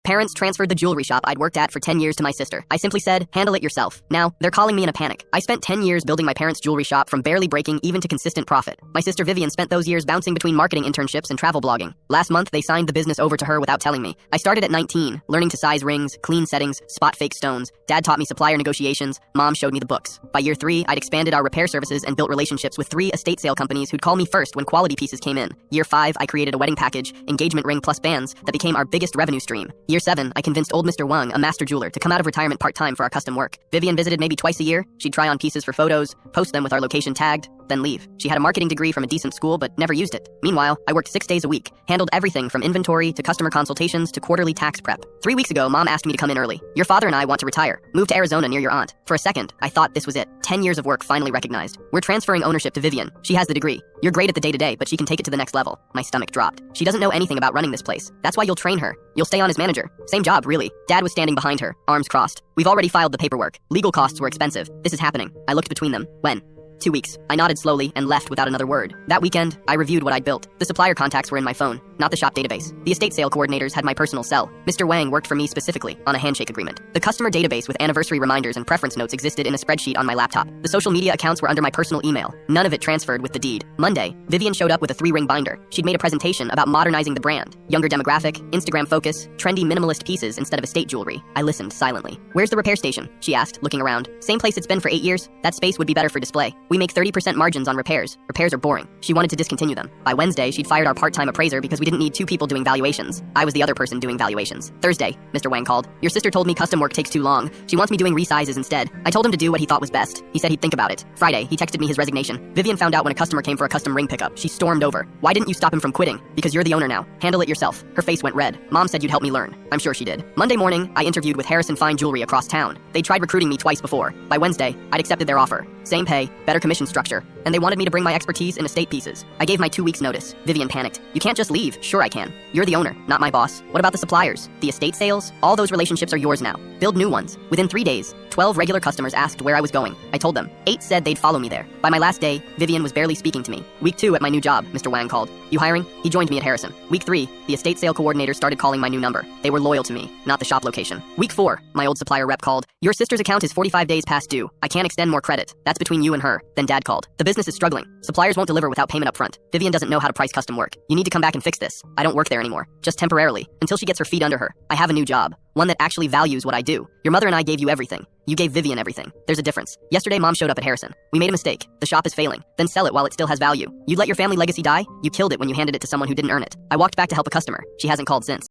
Parents transferred the jewelry shop I'd worked at for 10 years to my sister. I simply said, handle it yourself. Now, they're calling me in a panic. I spent 10 years building my parents' jewelry shop from barely breaking even to consistent profit. My sister Vivian spent those years bouncing between marketing internships and travel blogging. Last month, they signed the business over to her without telling me. I started at 19, learning to size rings, clean settings, spot fake stones. Dad taught me supplier negotiations. Mom showed me the books. By year 3, I'd expanded our repair services and built relationships with 3 estate sale companies who'd call me first when quality pieces came in. Year 5, I created a wedding package, engagement ring plus bands, that became our biggest revenue stream. Year 7, I convinced old Mr. Wang, a master jeweler, to come out of retirement part-time for our custom work. Vivian visited maybe twice a year. She'd try on pieces for photos, post them with our location tagged, then leave. She had a marketing degree from a decent school, but never used it. Meanwhile, I worked 6 days a week, handled everything from inventory to customer consultations to quarterly tax prep. 3 weeks ago, Mom asked me to come in early. Your father and I want to retire. Move to Arizona near your aunt. For a second, I thought this was it. 10 years of work finally recognized. We're transferring ownership to Vivian. She has the degree. You're great at the day-to-day, but she can take it to the next level. My stomach dropped. She doesn't know anything about running this place. That's why you'll train her. You'll stay on as manager. Same job, really. Dad was standing behind her, arms crossed. We've already filed the paperwork. Legal costs were expensive. This is happening. I looked between them. When? 2 weeks. I nodded slowly and left without another word. That weekend, I reviewed what I'd built. The supplier contacts were in my phone, not the shop database. The estate sale coordinators had my personal cell. Mr. Wang worked for me specifically, on a handshake agreement. The customer database with anniversary reminders and preference notes existed in a spreadsheet on my laptop. The social media accounts were under my personal email. None of it transferred with the deed. Monday, Vivian showed up with a 3-ring binder. She'd made a presentation about modernizing the brand. Younger demographic, Instagram focus, trendy minimalist pieces instead of estate jewelry. I listened silently. Where's the repair station? She asked, looking around. Same place it's been for 8 years. That space would be better for display. We make 30% margins on repairs. Repairs are boring. She wanted to discontinue them. By Wednesday, she'd fired our part-time appraiser because we didn't need 2 people doing valuations. I was the other person doing valuations. Thursday, Mr. Wang called. Your sister told me custom work takes too long. She wants me doing resizes instead. I told him to do what he thought was best. He said he'd think about it. Friday, he texted me his resignation. Vivian found out when a customer came for a custom ring pickup. She stormed over. Why didn't you stop him from quitting? Because you're the owner now. Handle it yourself. Her face went red. Mom said you'd help me learn. I'm sure she did. Monday morning, I interviewed with Harrison Fine Jewelry across town. They tried recruiting me twice before. By Wednesday, I'd accepted their offer. Same pay, better commission structure, and they wanted me to bring my expertise in estate pieces. I gave my 2 weeks notice. Vivian panicked. You can't just leave. Sure I can. You're the owner, not my boss. What about the suppliers? The estate sales? All those relationships are yours now. Build new ones. Within 3 days, 12 regular customers asked where I was going. I told them. 8 said they'd follow me there. By my last day, Vivian was barely speaking to me. Week 2 at my new job, Mr. Wang called. You hiring? He joined me at Harrison. Week 3, the estate sale coordinator started calling my new number. They were loyal to me, not the shop location. Week 4, my old supplier rep called. Your sister's account is 45 days past due. I can't extend more credit. That's between you and her. Then Dad called. The business is struggling. Suppliers won't deliver without payment up front. Vivian doesn't know how to price custom work. You need to come back and fix this. I don't work there anymore. Just temporarily. Until she gets her feet under her. I have a new job. One that actually values what I do. Your mother and I gave you everything. You gave Vivian everything. There's a difference. Yesterday, Mom showed up at Harrison. We made a mistake. The shop is failing. Then sell it while it still has value. You let your family legacy die? You killed it when you handed it to someone who didn't earn it. I walked back to help a customer. She hasn't called since.